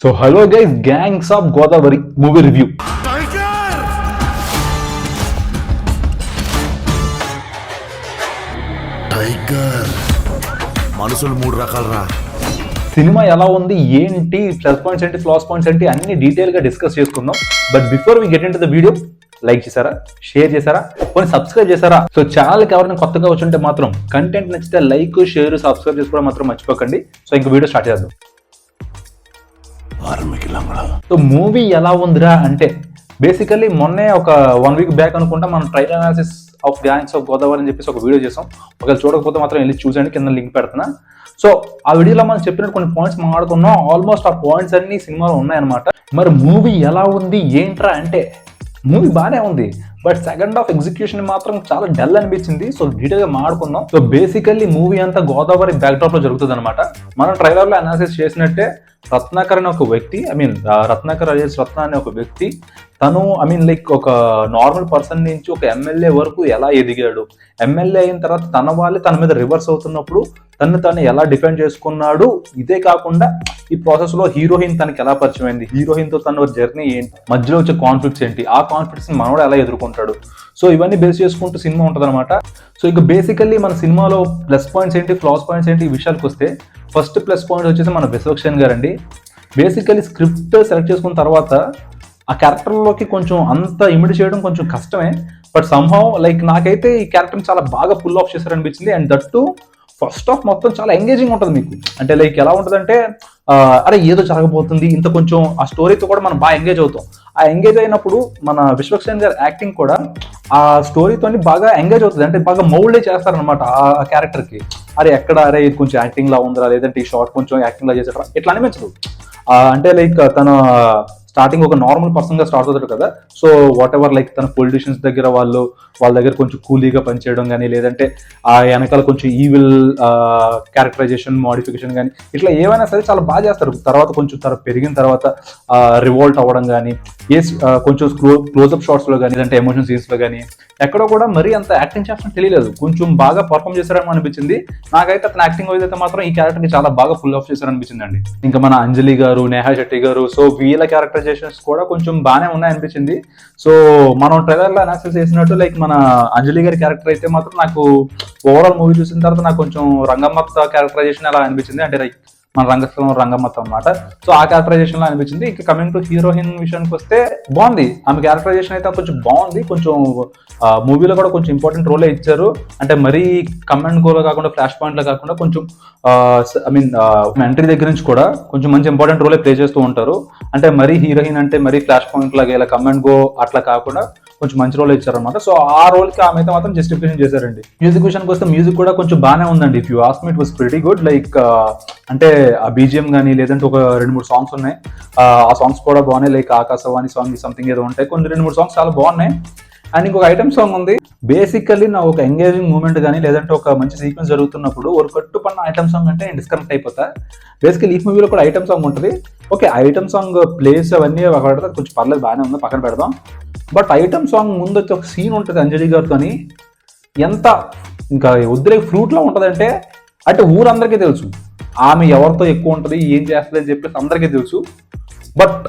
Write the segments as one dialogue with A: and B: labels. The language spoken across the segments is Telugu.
A: So hello guys, Gangs of Godavari movie review.
B: Tiger మనుషులు మూడు రకాలరా.
A: సినిమా ఎలా ఉంది, ఏంటి, ప్లస్ పాయింట్స్ ఏంటి, ఫ్లాస్ పాయింట్స్ ఏంటి అన్ని డీటెయిల్ గా డిస్కస్ చేసుకుందాం. But before we get into the video, like చేశారా, షేర్ చేశారా, కొన్ని సబ్స్క్రైబ్ చేశారా? సో ఛానల్కి ఎవరైనా కొత్తగా వచ్చుంటే మాత్రం కంటెంట్ నచ్చితే లైక్, షేర్, సబ్స్క్రైబ్ చేసుకోవడం మాత్రం మర్చిపోకండి. సో ఇంక వీడియో స్టార్ట్ చేద్దాం. సో మూవీ ఎలా ఉందిరా అంటే బేసికల్లీ మొన్నే ఒక 1 వీక్ బ్యాక్ అనుకుంటా మనం trailer analysis of gangs of Godavari అని చెప్పేసి ఒక వీడియో చేసాం. ఒకవేళ చూడకపోతే మాత్రం వెళ్ళి చూసండి, కింద లింక్ పెడుతున్నా. సో ఆ వీడియోలో మనం చెప్పినట్టు కొన్ని పాయింట్స్ మాట్లాడుకున్నాం. ఆల్మోస్ట్ ఆ పాయింట్స్ అన్ని సినిమాలో ఉన్నాయన్నమాట. మరి మూవీ ఎలా ఉంది ఏంట్రా అంటే మూవీ బాగానే ఉంది, బట్ సెకండ్ హాఫ్ ఎగ్జిక్యూషన్ మాత్రం చాలా డల్ అనిపించింది. సో డీటెయిల్ గా మాట్లాడుకుందాం. సో బేసికల్లీ మూవీ అంతా గోదావరి బ్యాక్డ్రాప్ లో జరుగుతుంది అనమాట. మనం ట్రైలర్ లో అనాలిసిస్ చేసినట్టే రత్నాకర్ అనే ఒక వ్యక్తి, రత్నాకర్ అలియాస్ రత్న అనే ఒక వ్యక్తి, తను లైక్ ఒక నార్మల్ పర్సన్ నుంచి ఒక ఎమ్మెల్యే వరకు ఎలా ఎదిగాడు, ఎమ్మెల్యే అయిన తర్వాత తన వాళ్ళే తన మీద రివర్స్ అవుతున్నప్పుడు తను ఎలా డిఫెండ్ చేసుకున్నాడు. ఇదే కాకుండా ఈ ప్రాసెస్ లో హీరోయిన్ తనకి ఎలా పరిచయం అయింది, హీరోయిన్ తో తన జర్నీ ఏంటి, మధ్యలో వచ్చే కాన్ఫ్లిక్ట్స్ ఏంటి, ఆ కాన్ఫ్లిక్ట్స్ మనోడు ఎలా ఎదుర్కొంటాడు. సో ఇవన్నీ బేస్ చేసుకుంటూ సినిమా ఉంటుంది అనమాట. సో ఇక బేసికల్లీ మన సినిమాలో ప్లస్ పాయింట్స్ ఏంటి, ఫ్లాస్ పాయింట్స్ ఏంటి ఈ విషయాలకు వస్తే, ఫస్ట్ ప్లస్ పాయింట్ వచ్చేసి మన విశ్వక్సేన్ గారండి. బేసికల్లీ స్క్రిప్ట్ సెలెక్ట్ చేసుకున్న తర్వాత ఆ క్యారెక్టర్లోకి కొంచెం అంత ఇమిడి చేయడం కొంచెం కష్టమే. బట్ సంహౌ లైక్ నాకైతే ఈ క్యారెక్టర్ని చాలా బాగా పుల్ ఆఫ్ చేశారనిపించింది. And that too first half మొత్తం చాలా ఎంగేజింగ్ ఉంటుంది మీకు. అంటే లైక్ ఎలా ఉంటుందంటే అరే ఏదో జరగబోతుంది, ఇంత కొంచెం ఆ స్టోరీతో కూడా మనం బాగా ఎంగేజ్ అవుతాం. ఆ ఎంగేజ్ అయినప్పుడు మన విశ్వక్సేన్ గారి యాక్టింగ్ కూడా ఆ స్టోరీతో బాగా ఎంగేజ్ అవుతుంది. అంటే బాగా మౌల్డే చేస్తారనమాట ఆ క్యారెక్టర్కి. అరే ఎక్కడ అరే ఇది కొంచెం యాక్టింగ్ లా ఉందిరా, లేదంటే ఈ షార్ట్ కొంచెం యాక్టింగ్ లా చేసారా, ఇట్లా అనిపించదు. అంటే లైక్ తన స్టార్టింగ్ ఒక నార్మల్ పర్సన్ గా స్టార్ట్ అవుతాడు కదా. సో వాట్ ఎవర్ లైక్ తన పొలిటీషియన్స్ దగ్గర వాళ్ళ దగ్గర కొంచెం కూలీగా పనిచేయడం కానీ, లేదంటే ఆ వెనకాల కొంచెం ఈవిల్ క్యారెక్టరైజేషన్ మాడిఫికేషన్ కానీ, ఇట్లా ఏమైనా సరే చాలా బాగా చేస్తారు. తర్వాత కొంచెం పెరిగిన తర్వాత రివోల్ట్ అవ్వడం కానీ, కొంచెం క్లోజ్అప్ షాట్స్ లో కానీ, లేదంటే ఎమోషన్ సీన్స్ లో కానీ ఎక్కడో కూడా మరీ అంత యాక్టింగ్ చేస్తాను తెలియలేదు. కొంచెం బాగా పర్ఫామ్ చేశారని అనిపించింది నాకైతే. అతను యాక్టింగ్ అయితే మాత్రం ఈ క్యారెక్టర్ కి చాలా బాగా ఫుల్ ఆఫ్ చేశారనిపించింది అండి. ఇంకా మన అంజలి గారు, నేహా శెట్టి గారు, సో వీళ్ళ క్యారెక్టరైజేషన్స్ కూడా కొంచెం బాగానే ఉన్నాయనిపించింది. సో మనం ట్రైలర్ లో అనాలిసిస్ చేసినట్టు లైక్ మన అంజలి గారి క్యారెక్టర్ అయితే మాత్రం నాకు ఓవరాల్ మూవీ చూసిన తర్వాత నాకు కొంచెం రంగమ్మత్త క్యారెక్టరైజేషన్ ఎలా అనిపించింది అంటే లైక్ మన రంగస్థలం రంగమ్మత్త అనమాట. సో ఆ క్యారెక్టరైజేషన్ లో అనిపించింది. ఇంకా కమింగ్ టు హీరోయిన్ విషయానికి వస్తే బాగుంది, ఆమె క్యారెక్టరైజేషన్ అయితే కొంచెం బాగుంది. కొంచెం మూవీలో కూడా కొంచెం ఇంపార్టెంట్ రోలే ఇచ్చారు. అంటే మరీ కమ్ అండ్ గోలో కాకుండా, ఫ్లాష్ పాయింట్ లో కాకుండా కొంచెం ఎంట్రీ దగ్గర నుంచి కూడా కొంచెం మంచి ఇంపార్టెంట్ రోలే ప్లే చేస్తూ ఉంటారు. అంటే మరీ హీరోయిన్ అంటే మరీ ఫ్లాష్ పాయింట్ లాగా ఇలా కమ్ అండ్ గో అట్లా కాకుండా కొంచెం మంచి రోల్ ఇచ్చారనమాట. సో ఆ రోల్ కి ఆమె అయితే మాత్రం జస్టిఫికేషన్ చేశారండి. మ్యూజిక్ విషయానికి వస్తే మ్యూజిక్ కూడా కొంచెం బాగానే ఉందండి. If you ask me it was pretty good. Like అంటే ఆ బీజిఎం కానీ, లేదంటే ఒక 2-3 సాంగ్స్ ఉన్నాయి, ఆ సాంగ్స్ కూడా బాగున్నాయి. లైక్ ఆకాశవాణి సాంగ్ సంథింగ్ ఏదో ఉంటాయి, కొన్ని 2-3 సాంగ్స్ చాలా బాగున్నాయి. అండ్ ఇంకొక ఐటమ్ సాంగ్ ఉంది. బేసికల్లీ నా ఒక ఎంగేజింగ్ మూమెంట్ కానీ, లేదంటే ఒక మంచి సీక్వెన్స్ జరుగుతున్నప్పుడు ఒక కట్టుపన్న ఐటమ్ సాంగ్ అంటే నేను డిస్కనెక్ట్ అయిపోతా. బేసికల్లీ ఈ మూవీలో కూడా ఐటమ్ సాంగ్ ఉంటుంది. ఓకే, ఐటమ్ సాంగ్ ప్లేస్ అవన్నీ కొంచెం పర్లేదు, బాగానే ఉంది, పక్కన పెడదాం. బట్ ఐటమ్ సాంగ్ ముందు వచ్చి ఒక సీన్ ఉంటుంది అంజలి గారితో, ఎంత ఇంకా వద్దులే ఫ్రూట్ లా ఉంటుంది అంటే ఊరందరికీ తెలుసు ఆమె ఎవరితో ఎక్కువ ఉంటుంది, ఏం చేస్తుంది అని చెప్పేసి అందరికీ తెలుసు. బట్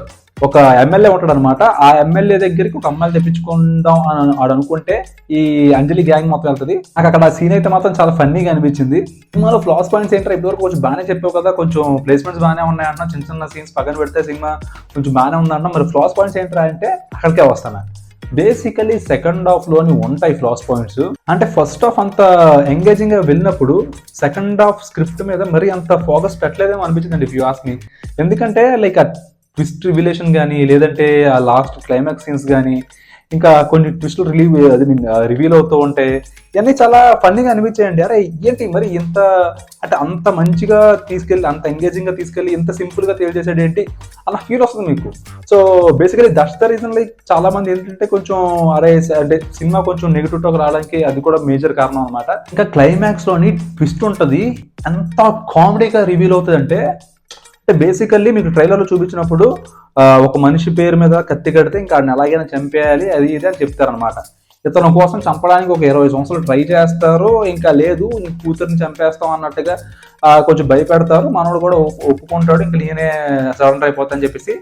A: ఒక ఎమ్మెల్యే ఉంటాడు అనమాట. ఆ ఎమ్మెల్యే దగ్గరికి ఒక అమ్మాయిని తెప్పించుకుందాం అని అనుకుంటే ఈ అంజలి గ్యాంగ్ మొత్తం వెళ్తుంది. నాకు అక్కడ ఆ సీన్ అయితే మాత్రం చాలా ఫన్నీగా అనిపించింది. సినిమాలో ఫ్లాస్ పాయింట్స్ ఏంటో ఇప్పటివరకు కొంచెం బాగానే చెప్పావు కదా, కొంచెం ప్లేస్మెంట్స్ బాగానే ఉన్నాయన్న, చిన్న చిన్న సీన్స్ పక్కన పెడితే సినిమా కొంచెం బాగానే ఉందన్న. మరి ఫ్లాస్ పాయింట్స్ ఏంటరా అంటే అక్కడికే వస్తాను. బేసికలీ సెకండ్ హాఫ్ లోని ఉంటాయి ఫ్లాస్ పాయింట్స్. అంటే ఫస్ట్ హాఫ్ అంత ఎంగేజింగ్ గా వెళ్ళినప్పుడు సెకండ్ హాఫ్ స్క్రిప్ట్ మీద మరి అంత ఫోకస్ పెట్టలేదేమో అనిపించింది ఇఫ్ యూ ఆస్క్ మీ. ఎందుకంటే లైక్ ఆ ట్విస్ట్ రివిలేషన్ కానీ, లేదంటే ఆ లాస్ట్ క్లైమాక్స్ సీన్స్ కానీ, ఇంకా కొన్ని ట్విస్టులు రివీల్ అవుతూ ఉంటాయి. ఇవన్నీ చాలా ఫన్నీగా అనిపించాయండి. అరే ఏంటి మరి ఇంత అంటే అంత మంచిగా తీసుకెళ్ళి, అంత ఎంగేజింగ్ గా తీసుకెళ్ళి, ఇంత సింపుల్ గా తెలియజేసాడు ఏంటి అలా ఫీల్ వస్తుంది మీకు. So basically that's the reason. Like చాలా మంది ఏంటంటే కొంచెం అరే అంటే సినిమా కొంచెం నెగిటివ్ టాక్ రావడానికి అది కూడా మేజర్ కారణం అనమాట. ఇంకా క్లైమాక్స్ లోని ట్విస్ట్ ఉంటుంది, ఎంత కామెడీగా రివీల్ అవుతుంది అంటే బేసికల్లీ మీకు ట్రైలర్లో చూపించినప్పుడు ఒక మనిషి పేరు మీద కత్తి కడితే ఇంకా ఆయన ఎలాగైనా చంపేయాలి అది ఇది అని చెప్తారనమాట. ఇతను కోసం చంపడానికి ఒక 20 సంవత్సరాలు ట్రై చేస్తారు, ఇంకా లేదు నీ కూతురిని చంపేస్తాం అన్నట్టుగా కొంచెం భయపెడతారు. మనోడు కూడా ఒప్పుకుంటాడు, ఇంకా నేనే సరెండర్ అయిపోతా అని చెప్పేసి.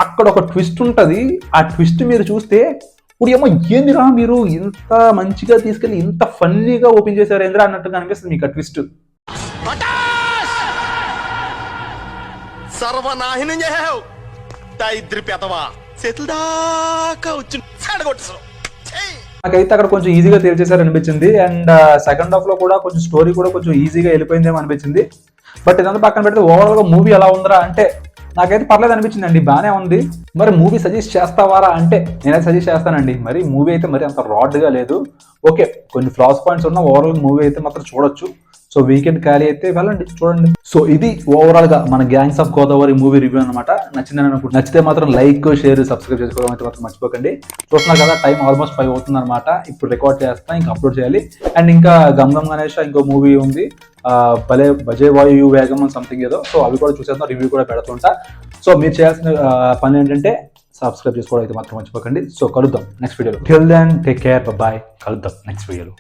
A: అక్కడ ఒక ట్విస్ట్ ఉంటుంది. ఆ ట్విస్ట్ మీరు చూస్తే ఇప్పుడు ఏమో ఏందిరా మీరు ఇంత మంచిగా తీసుకెళ్ళి ఇంత ఫన్నీగా ఓపెన్ చేశారు ఏంద్రా అన్నట్టుగా అనిపిస్తుంది మీకు ఆ ట్విస్ట్.
C: సర్వనాశనం చేసావు దరిద్ర పెదవా, చేతుల దాకా వచ్చి చెడగొట్టు.
A: నాకైతే అక్కడ కొంచెం ఈజీగా తేల్చేశారు అనిపించింది. అండ్ సెకండ్ హాఫ్ లో కూడా కొంచెం స్టోరీ కూడా కొంచెం ఈజీగా వెళ్ళిపోయిందేమో అనిపించింది. బట్ ఇదంతా పక్కన పెడితే ఓవరాల్ గా మూవీ ఎలా ఉందిరా అంటే నాకైతే పర్లేదు అనిపించింది అండి, బాగానే ఉంది. మరి మూవీ సజెస్ట్ చేస్తావారా అంటే నేనైతే సజెస్ట్ చేస్తానండి. మరి మూవీ అయితే మరి అంత రాడ్గా లేదు, ఓకే కొన్ని ఫ్లాస్ పాయింట్స్ ఉన్న ఓవరాల్ మూవీ అయితే మాత్రం చూడొచ్చు. సో వీకెండ్ ఖాళీ అయితే వెళ్ళండి చూడండి. సో ఇది ఓవరాల్ గా మన gangs of Godavari movie review అనమాట. నచ్చిందని అనుకుంటున్నాను. నచ్చితే మాత్రం లైక్ షేర్ సబ్స్క్రైబ్ చేసుకోవడం అయితే మాత్రం మర్చిపోకండి. చూస్తున్నారు కదా టైం ఆల్మోస్ట్ 5 అవుతుంది అనమాట. ఇప్పుడు రికార్డ్ చేస్తా, ఇంకా అప్లోడ్ చేయాలి. అండ్ ఇంకా గమ్ గమ్ గణేష్ ఇంకో మూవీ ఉంది, బజే వాయు వేగం అని సంథింగ్ ఏదో. సో అవి కూడా చూసేద్దాం, రివ్యూ కూడా పెడుతుంటా. సో మీరు చేయాల్సిన పని ఏంటంటే సబ్స్క్రైబ్ చేసుకోవడం అయితే మాత్రం మర్చిపోకండి. సో కలుద్దాం నెక్స్ట్ వీడియోలో. Till then take care, bye. కలుద్దాం నెక్స్ట్ వీడియోలో.